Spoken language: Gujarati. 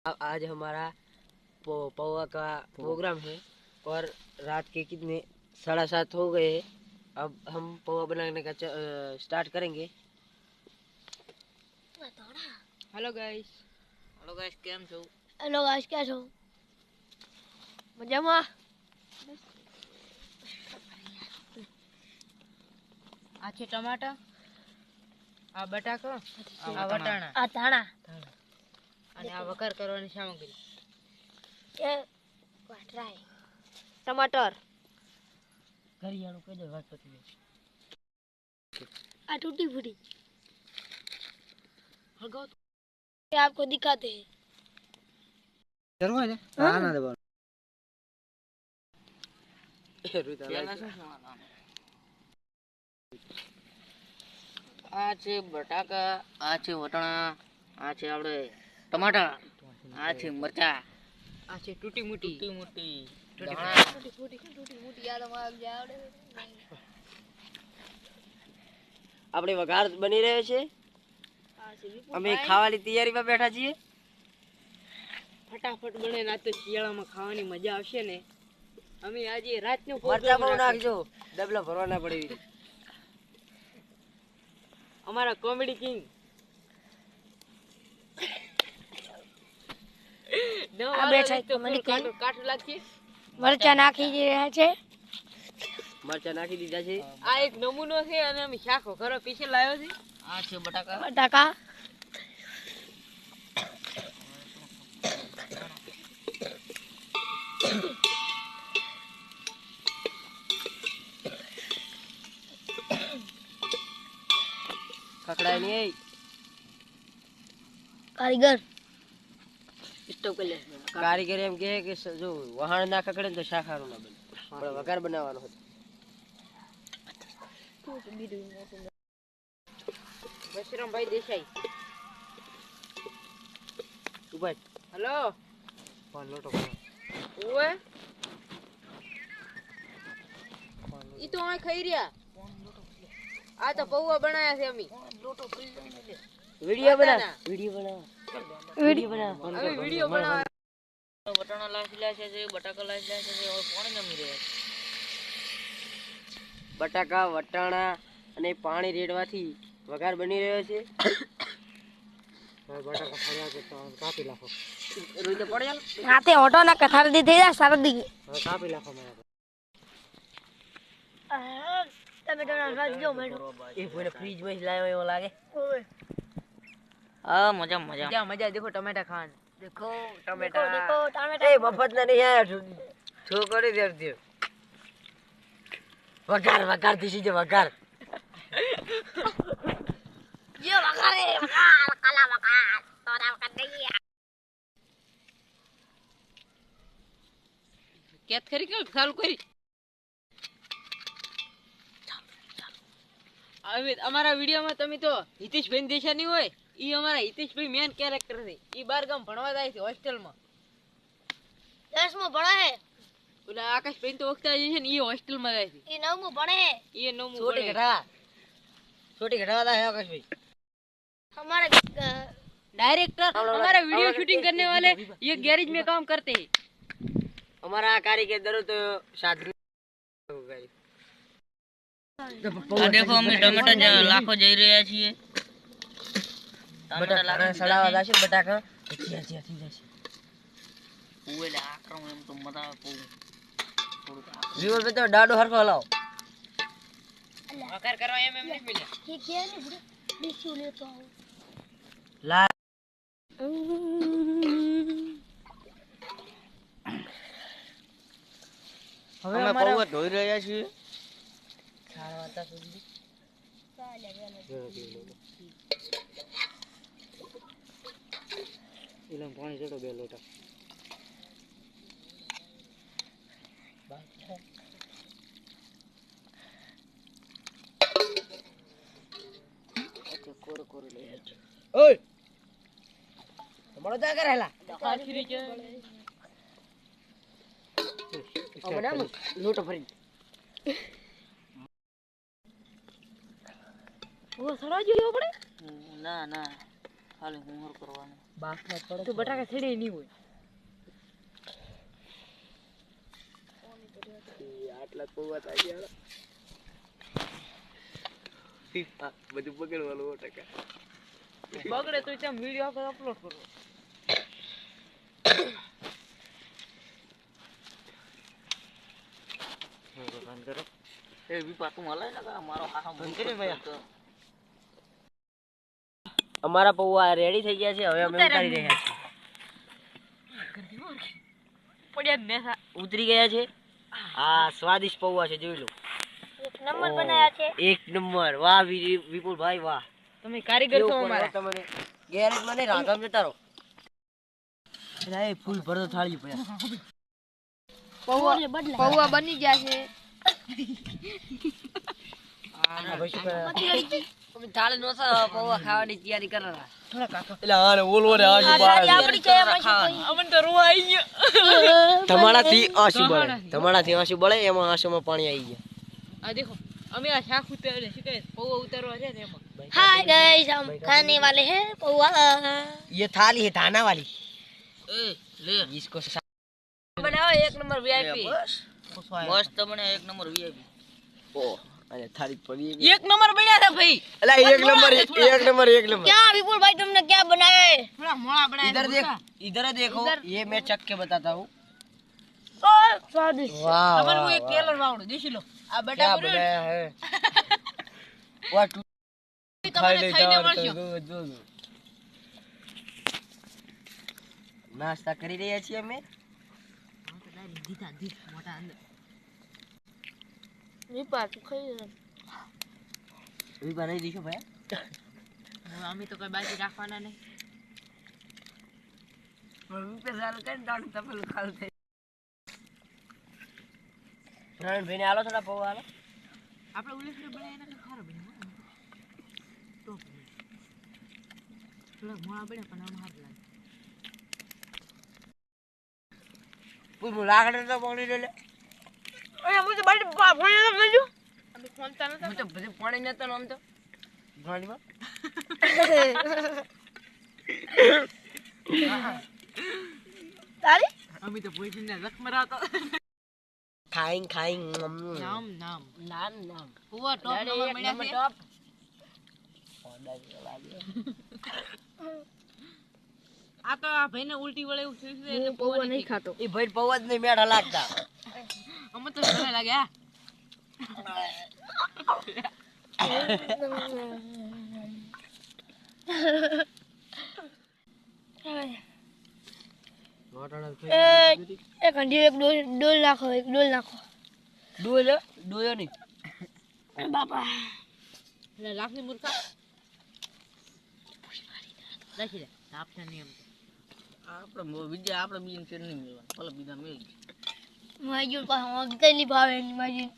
आज हमारा पौवा का प्रोग्राम है और रात के कितने 7:30 हो गए हैं। अब हम पौवा बनाने का स्टार्ट करेंगे। हेलो गाइस केम છો? हेलो गाइस क्या છો મજામાં? આ છે ટમાટા, આ બટાકો, આ વટાણા, આ ધાણા અને આ વઘાર કરવાની સામગ્રી. એ વાટરાય टमाटर ઘરિયાળું કહી દો વાત પતી જાય. आ टूटी फूटी હળગાવો તો. ये आपको दिखाते हैं। करवा दे आना दे बोल આ છે બટાકા, આ છે વટાણા, આ છે આપણે ટમાટા, આ છે મરચા, આ છે તૂટી મોટી આપણે વઘાર બની રહ્યો છે। અમે ખાવાની તૈયારીમાં બેઠા છીએ। ફટાફટ બને ના તો શિયાળામાં ખાવાની મજા આવશે ને। અમે આજે રાતનો મરચા બહુ નાખજો, ડબલો ભરવા ના પડે। અમારા કોમેડી કિંગ આ બેઠા કોમેડી કિંગ કાઠું લાગશે। મરચા નાખી રહ્યા છે। મરચા નાખી દીધા છે। આ એક નમૂનો છે અને અમે શાકો ઘરે પીસે લાવ્યો છે। આ છે બટાકા, બટાકા ખકડાય નહીં કારીગર સ્ટોવ કરી લે। કારીગર એમ કહે કે જો વહાણ ના ખકડે ને તો શાક સારું ના બને, પણ વઘાર બનાવવાનો હતો। બશરામભાઈ દેસાઈ ઉભા હેલો પાન લોટો ઓએ ઈ તો આ ખાઈ રહ્યા। આ તો પૌવા બનાયા છે અમે। વિડિયો બના હવે વિડિયો બનાવ। વટાણા લાસી છે, બટાકા લાસી છે, હવે પાણી નમી રહ્યા છે। બટાકા વટાણા અને પાણી રેડવાથી વઘાર બની રહ્યો છે। બટાકા ફળ્યા છે તો કાપી નાખો, રૂઈ પડે ચાલ હાથે ઓટો ના કથાર દી થઈ જાય સરદી કાપી નાખો મને। ટમેટો ના રસ જો મેડો એ કોઈને ફ્રીજ માં લાવ્યો એવો લાગે। ઓય હા મજા મજા દેખો ટમેટા ખાન देखो देखो टमाटा टमाटर ए मफत ना नहीं आया छोकरी दे दियो वघार दिसी जे वघार ये वगारे वगार काला वगार तोरा वगार नहीं है। કેત કરી કે ચાલુ કરી। હવે અમારા વિડિયોમાં તમે તો હિતેશભાઈ દેશાની હોય, ઈ અમારા હિતેશભાઈ મેન કેરેક્ટર છે। ઈ બાર ગામ ભણવા જાય છે હોસ્ટેલમાં। 10મો ભણે है, ઓલા આકાશભાઈ તો વખતે જાય છે ને ઈ હોસ્ટેલમાં જાય છે। ये 9મો ભણે है। ઈ નવમું छोटी घटा है आकाश भाई हमारे डायरेक्टर हमारा वीडियो शूटिंग करने वाले ये गैरेज में काम करते हैं। हमारा कारीगर दरो तो शादी हो गई। આ દેખો અમે ટમેટા લાખો જઈ રહ્યા છીએ। ટમેટા લાખો સડાવા જાશે બટાકા જી જાશે। ઓલે આક્રમ એમ તો મજા આવે થોડું રીવર पे तो डाडो हरको हलाओ વઘાર કરવા એમ નહીં મિલે। ये क्या है बुढ़े डिशू लेता हूं ला હવે અમે અમારા પૌવા ધોઈ રહ્યા છીએ। છાળવાતા સુધી इलम पानी चढ़ो बे लोटा कोर ले ओए તમારો જા કરેલા આખરી છે આપણે લોટો ભરી वो सड़ा जो पड़े ના ખાલી હુંહર કરવાનું. બાફવા પડે તો બટાકા છેડે નહીં હોય. આટલા પૌવા થઈ ગયા બધું પકડવાનું ટકા બગડે તો ત્યાં વિડિયો આગળ અપલોડ કરો. બંધ કરો એ વિપા તું હલાય ને કા મારો હાહા બંધ કરી ભૈયા. અમારા પૌવા રેડી થઈ ગયા છે, હવે અમે ઉતારી રહ્યા છીએ. પડ્યા ને ઉતરી ગયા છે. આ સ્વાદિષ્ટ પૌવા છે, જોઈ લો. એક નંબર બનાયા છે. એક નંબર. વાહ વિપુલભાઈ વાહ, તમે કારીગર છો કેવું અમારા. પણ તમને ગેરેજ મને રાંધમ જતા રહો. એ ફૂલ ભરતો થાળી ભયા. પૌવા બની ગયા છે. તમે થાળી નો પૌવા ખાવાની તૈયારી કરો. થોડા કાકો એટલે આને ઓલવો રે આશુ આપણી છે એમાં શું કોઈ? અમન તો રૂવા આવી ગયો. તમારાથી આશુ બળે, તમારાથી આશુ બળે, એમાં આશુમાં પાણી આવી ગયા. આ દેખો અમે આ શાક ઉતારે શું કહે પૌવા ઉતારવા છે ને એમાં. हाय गाइस, हम खाने वाले हैं पौवा. ये थाली है धाना वाली, એ લે इसको બનાવો એક નંબર વીઆઈપી. मस्त बने एक नंबर वीआईपी. ओ अरे थाली पड़ी है. એક નંબર બન્યા છે ભાઈ. अला एक नंबर एक नंबर एक नंबर. क्या विपुल भाई तुमने क्या बनाया है? થોડા મોળા બનાવ્યા. इधर देखो, ये मैं चख के बताता हूँ. स्वादिष्ट. वाह તમને હું वाह એક ટેલર વાવડો દેખી લો. આ क्या બટા बनाया है. वाह तू खाई ले ખાઈને यार, મળશો. दो नाश्ता કરી રહ્યા છીએ અમે. મોટા અંદર विपा तू खाई ले. અભી બનાવી દીશો ભાઈ. અમે તો કઈ બાકી રાખવાના નહીં. મમ્મી पे साल कर डांट तपल खाल थे. પ્રાણ ભાઈને આલો થોડા પૌવા આલો. આપણે ઉલેસરે બનાવ્યા એટલે ખારો બન્યો. તો થોડા મોળા બન્યા પણ આમ હાથ લાગે. પૂરું લાકડા તો પાણી લે લે. ઓય હું તો બાડી ફોન તો લેજો. અમે ફોન ચાલુ હું તો બધે પાણી નતો આમ તો ગાડીમાં. तारी અમે તો પોઈઝનના જખમર આવતા. ખાઈંગ નામ નામ નામ નામ પૂવા ટોપ નંબર મળ્યા છે. ટોપ. આ તો આ ભાઈને ઉલટી વળે એવું થયું છે એટલે પૌવા નહીં ખાતો. એ ભાઈ પૌવા જ નહીં મેઠા લાગતા. અમે તો ઘરે લાગ્યા. एक हंडी एक डोल नाखो, एक डोल नाखो. ડોયો નહીં. बापा એટલે લાખની મૂર્ખા રાખી લે આપશે નહીં. એમ આપણે બીજા આપણે બીન ફેર નહીં મળવા ભલે બીજા મેળ. माजून का हम गली भावे नहीं माजून.